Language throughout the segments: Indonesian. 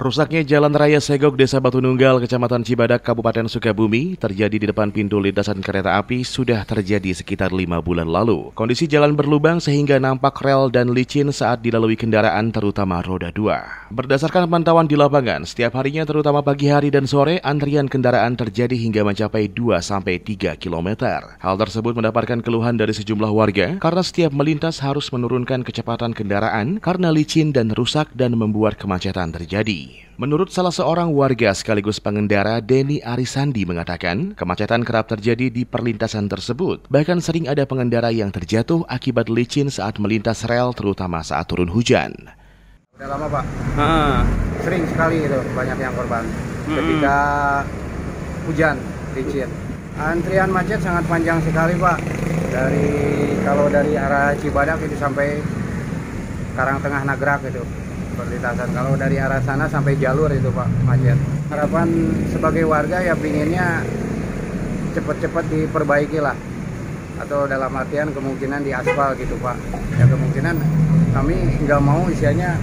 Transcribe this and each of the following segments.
Rusaknya Jalan Raya Segok, Desa Batu Nunggal, Kecamatan Cibadak, Kabupaten Sukabumi, terjadi di depan pintu lintasan kereta api sudah terjadi sekitar 5 bulan lalu. Kondisi jalan berlubang sehingga nampak rel dan licin saat dilalui kendaraan terutama roda 2. Berdasarkan pantauan di lapangan, setiap harinya terutama pagi hari dan sore, antrian kendaraan terjadi hingga mencapai 2-3 km. Hal tersebut mendapatkan keluhan dari sejumlah warga karena setiap melintas harus menurunkan kecepatan kendaraan karena licin dan rusak dan membuat kemacetan terjadi. Menurut salah seorang warga sekaligus pengendara, Denny Arisandi mengatakan, kemacetan kerap terjadi di perlintasan tersebut. Bahkan sering ada pengendara yang terjatuh akibat licin saat melintas rel, terutama saat turun hujan. Udah lama, Pak. Sering sekali itu banyak yang korban ketika hujan licin. Antrian macet sangat panjang sekali, Pak. Kalau dari arah Cibadak itu sampai Karangtengah Nagrak itu perlintasan. Kalau dari arah sana sampai jalur itu, Pak, macet. Harapan sebagai warga ya pinginnya cepat-cepat diperbaiki lah. Atau dalam artian kemungkinan di aspal gitu, Pak. Ya kemungkinan kami nggak mau isinya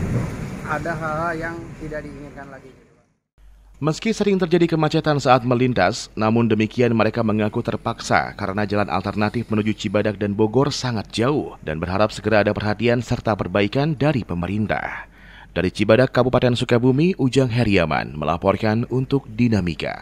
ada hal-hal yang tidak diinginkan lagi. Meski sering terjadi kemacetan saat melintas, namun demikian mereka mengaku terpaksa karena jalan alternatif menuju Cibadak dan Bogor sangat jauh dan berharap segera ada perhatian serta perbaikan dari pemerintah. Dari Cibadak, Kabupaten Sukabumi, Ujang Heriaman melaporkan untuk Dinamika.